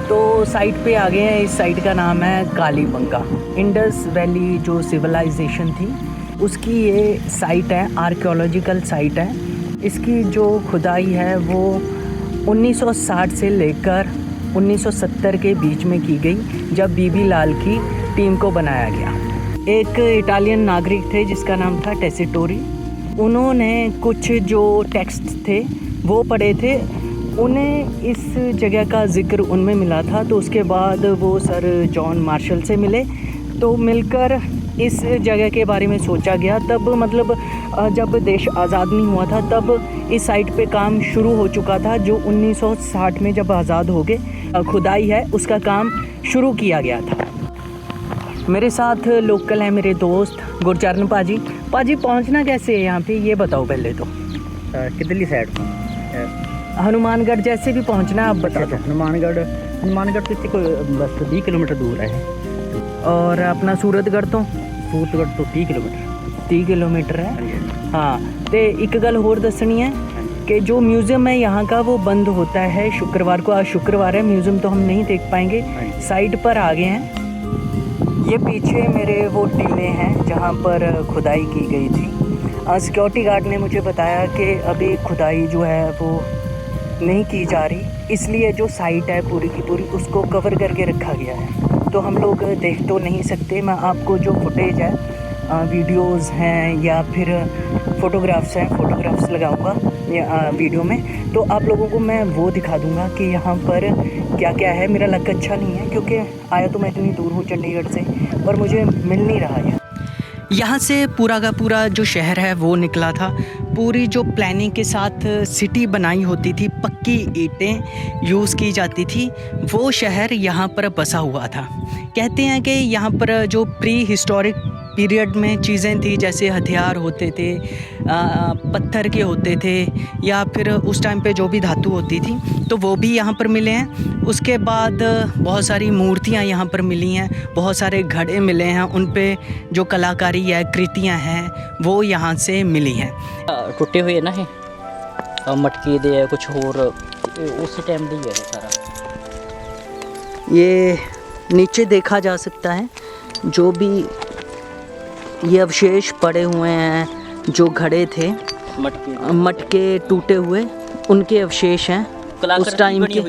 तो साइट पे आ गए हैं। इस साइट का नाम है कालीबंगा। इंडस वैली जो सिविलाइजेशन थी उसकी ये साइट है, आर्कियोलॉजिकल साइट है। इसकी जो खुदाई है वो 1960 से लेकर 1970 के बीच में की गई, जब बीबी लाल की टीम को बनाया गया। एक इटालियन नागरिक थे जिसका नाम था टेसिटोरी। उन्होंने कुछ जो टेक्स्ट थे वो पढ़े थे, उन्हें इस जगह का ज़िक्र उनमें मिला था। तो उसके बाद वो सर जॉन मार्शल से मिले, तो मिलकर इस जगह के बारे में सोचा गया। तब मतलब जब देश आज़ाद नहीं हुआ था तब इस साइट पे काम शुरू हो चुका था। जो 1960 में जब आज़ाद हो गए, खुदाई है उसका काम शुरू किया गया था। मेरे साथ लोकल है मेरे दोस्त गुरचरण पाजी। पाजी पहुंचना कैसे है यहाँ पे ये बताओ पहले तो। किधरली साइड हनुमानगढ़ जैसे भी पहुंचना है आप बता दो। हनुमानगढ़ तो इससे कोई बस 20 किलोमीटर दूर है। और अपना सूरतगढ़ तो 30 किलोमीटर 30 किलोमीटर है। हाँ, तो एक गल होर दसनी है कि जो म्यूज़ियम है यहाँ का वो बंद होता है शुक्रवार को। आज शुक्रवार है, म्यूज़ियम तो हम नहीं देख पाएंगे। साइट पर आ गए हैं। ये पीछे मेरे वो टीले हैं जहाँ पर खुदाई की गई थी। सिक्योरिटी गार्ड ने मुझे बताया कि अभी खुदाई जो है वो नहीं की जा रही, इसलिए जो साइट है पूरी की पूरी उसको कवर करके रखा गया है। तो हम लोग देख तो नहीं सकते। मैं आपको जो फुटेज है, वीडियोस हैं या फिर फ़ोटोग्राफ्स लगाऊंगा या वीडियो में, तो आप लोगों को मैं वो दिखा दूंगा कि यहाँ पर क्या क्या है। मेरा लक अच्छा नहीं है क्योंकि आया तो मैं इतनी दूर हूँ चंडीगढ़ से, पर मुझे मिल नहीं रहा है। यहाँ से पूरा का पूरा जो शहर है वो निकला था। पूरी जो प्लानिंग के साथ सिटी बनाई होती थी, पक्की ईंटें यूज़ की जाती थी, वो शहर यहाँ पर बसा हुआ था। कहते हैं कि यहाँ पर जो प्री हिस्टोरिक पीरियड में चीज़ें थी, जैसे हथियार होते थे, पत्थर के होते थे, या फिर उस टाइम पे जो भी धातु होती थी तो वो भी यहाँ पर मिले हैं। उसके बाद बहुत सारी मूर्तियाँ यहाँ पर मिली हैं, बहुत सारे घड़े मिले हैं, उन पे जो कलाकारी है, कृतियाँ हैं वो यहाँ से मिली हैं। टुटे हुए ना है मटकी दे कुछ और उसी टाइम दी है सारा। ये नीचे देखा जा सकता है जो भी ये अवशेष पड़े हुए हैं, जो घड़े थे मटके टूटे हुए, उनके अवशेष हैं उस टाइम के।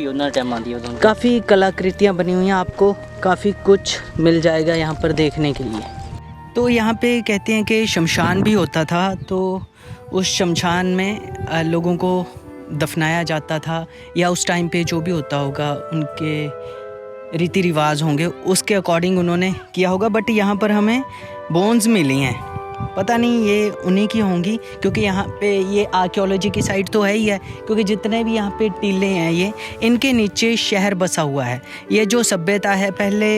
काफ़ी कलाकृतियाँ बनी हुई हैं, आपको काफ़ी कुछ मिल जाएगा यहाँ पर देखने के लिए। तो यहाँ पे कहते हैं कि शमशान भी होता था, तो उस शमशान में लोगों को दफनाया जाता था, या उस टाइम पे जो भी होता होगा उनके रीति रिवाज होंगे उसके अकॉर्डिंग उन्होंने किया होगा। बट यहाँ पर हमें बोन्स मिली हैं, पता नहीं ये उन्हीं की होंगी, क्योंकि यहाँ पे ये आर्कियोलॉजी की साइट तो है ही है, क्योंकि जितने भी यहाँ पे टीले हैं ये इनके नीचे शहर बसा हुआ है। ये जो सभ्यता है पहले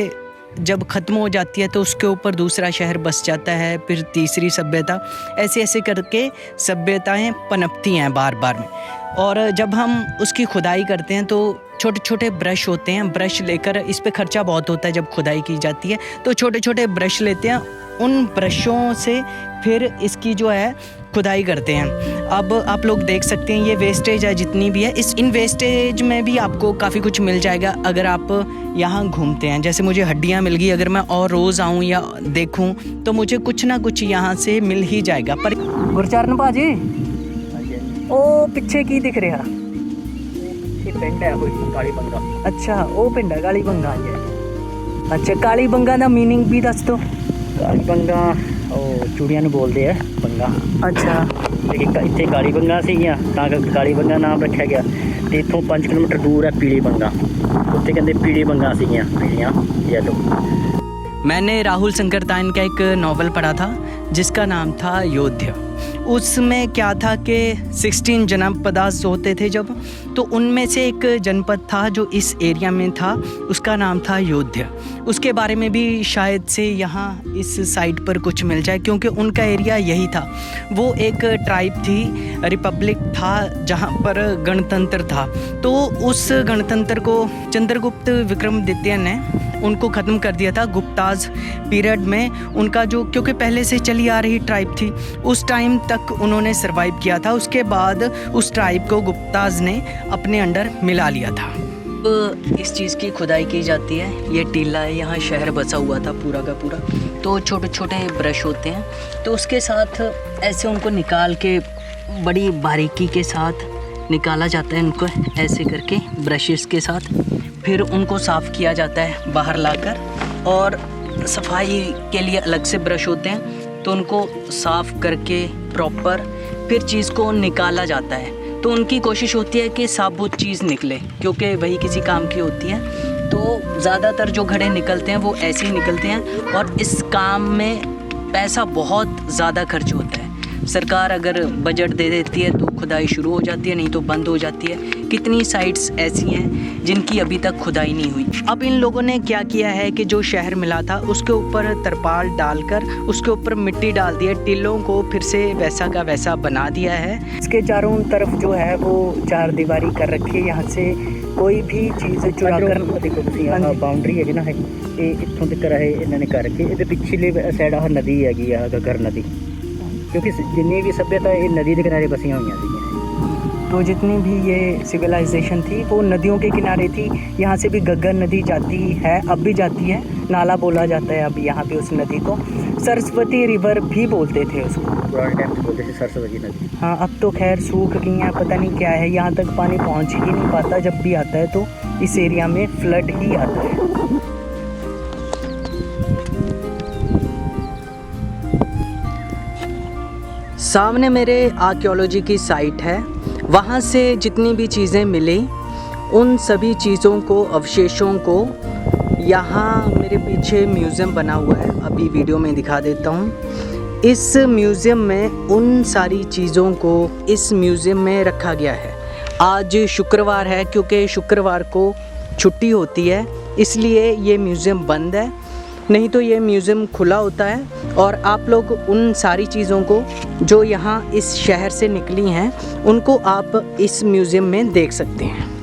जब ख़त्म हो जाती है तो उसके ऊपर दूसरा शहर बस जाता है, फिर तीसरी सभ्यता, ऐसे ऐसे करके सभ्यताएं पनपती हैं बार बार में। और जब हम उसकी खुदाई करते हैं तो छोटे छोटे ब्रश होते हैं, ब्रश लेकर, इस पे खर्चा बहुत होता है जब खुदाई की जाती है, तो छोटे छोटे ब्रश लेते हैं, उन ब्रशों से फिर इसकी जो है खुदाई करते हैं। अब आप लोग देख सकते हैं ये वेस्टेज है जितनी भी है, इन वेस्टेज में भी आपको काफ़ी कुछ मिल जाएगा अगर आप यहाँ घूमते हैं। जैसे मुझे हड्डियाँ मिल गई, अगर मैं और रोज़ आऊँ या देखूँ तो मुझे कुछ ना कुछ यहाँ से मिल ही जाएगा। पर गुरचरण पाजी ओ पिछे की दिख रहा? पिंड है कोई कालीबंगा। अच्छा वो पिंड है कालीबंगा। अच्छा कालीबंगा का मीनिंग भी दस दो। कालीबंगा ਉਹ ਚੂੜੀਆਂ ਨੂੰ ਬੋਲਦੇ ਆ ਬੰਗਾ। ਅੱਛਾ, ਇੱਥੇ ਕਾਲੀ ਬੰਗਾ ਸੀਗੀਆਂ ਤਾਂ ਕਰਕੇ ਕਾਲੀ ਬੰਗਾ ਨਾਮ ਰੱਖਿਆ ਗਿਆ। ਤੇ ਇੱਥੋਂ 5 ਕਿਲੋਮੀਟਰ ਦੂਰ ਹੈ ਪੀਲੀ ਬੰਗਾ, ਉੱਥੇ ਕਹਿੰਦੇ ਪੀਲੀ ਬੰਗਾ ਸੀਗੀਆਂ, ਪੀਲੀਆਂ येलो। मैंने राहुल संकरताइन का एक नावल पढ़ा था जिसका नाम था योद्ध। उसमें क्या था कि 16 जनपद होते थे जब, तो उनमें से एक जनपद था जो इस एरिया में था, उसका नाम था योद्ध। उसके बारे में भी शायद से यहाँ इस साइट पर कुछ मिल जाए, क्योंकि उनका एरिया यही था। वो एक ट्राइब थी, रिपब्लिक था जहाँ पर गणतंत्र था। तो उस गणतंत्र को चंद्रगुप्त विक्रमादित्य ने उनको ख़त्म कर दिया था गुप्ताज पीरियड में। उनका जो, क्योंकि पहले से चली आ रही ट्राइब थी, उस टाइम तक उन्होंने सरवाइव किया था। उसके बाद उस ट्राइब को गुप्ताज ने अपने अंडर मिला लिया था। इस चीज़ की खुदाई की जाती है। ये टीला है, यहाँ शहर बसा हुआ था पूरा का पूरा। तो छोटे छोटे ब्रश होते हैं, तो उसके साथ ऐसे उनको निकाल के बड़ी बारीकी के साथ निकाला जाता है, उनको ऐसे करके ब्रशेस के साथ। फिर उनको साफ़ किया जाता है बाहर लाकर, और सफाई के लिए अलग से ब्रश होते हैं, तो उनको साफ़ करके प्रॉपर फिर चीज़ को निकाला जाता है। तो उनकी कोशिश होती है कि साबुत चीज़ निकले, क्योंकि वही किसी काम की होती है। तो ज़्यादातर जो घड़े निकलते हैं वो ऐसे ही निकलते हैं, और इस काम में पैसा बहुत ज़्यादा खर्च होता है। सरकार अगर बजट दे देती है तो खुदाई शुरू हो जाती है, नहीं तो बंद हो जाती है। कितनी साइट्स ऐसी हैं जिनकी अभी तक खुदाई नहीं हुई। अब इन लोगों ने क्या किया है कि जो शहर मिला था उसके ऊपर तरपाल डालकर उसके ऊपर मिट्टी डाल दी है, टिल्लों को फिर से वैसा का वैसा बना दिया है। इसके चारों तरफ जो है वो चार दीवारी कर रखी है, यहाँ से कोई भी चीज़ चुरा कर। देखो बाउंड्री है ना, ये इत्थों तक है इन्होंने कर रखी है। पिछले साइड आ नदी हैगी आ घग्गर नदी, क्योंकि जितनी भी सभ्यता ये नदी के किनारे बसियाँ हुई थी। तो जितनी भी ये सिविलाइजेशन थी वो नदियों के किनारे थी। यहाँ से भी घग्गर नदी जाती है, अब भी जाती है, नाला बोला जाता है अब यहाँ पे उस नदी को। सरस्वती रिवर भी बोलते थे उसको, पुराने टाइम से बोलते थे सरस्वती नदी। हाँ, अब तो खैर सूख गई हैं, पता नहीं क्या है, यहाँ तक पानी पहुँच ही नहीं पाता। जब भी आता है तो इस एरिया में फ्लड ही आता है। सामने मेरे आर्कियोलॉजी की साइट है, वहाँ से जितनी भी चीज़ें मिली उन सभी चीज़ों को, अवशेषों को, यहाँ मेरे पीछे म्यूज़ियम बना हुआ है, अभी वीडियो में दिखा देता हूँ। इस म्यूज़ियम में उन सारी चीज़ों को इस म्यूज़ियम में रखा गया है। आज शुक्रवार है, क्योंकि शुक्रवार को छुट्टी होती है, इसलिए ये म्यूज़ियम बंद है, नहीं तो ये म्यूज़ियम खुला होता है। और आप लोग उन सारी चीज़ों को जो यहाँ इस शहर से निकली हैं उनको आप इस म्यूज़ियम में देख सकते हैं।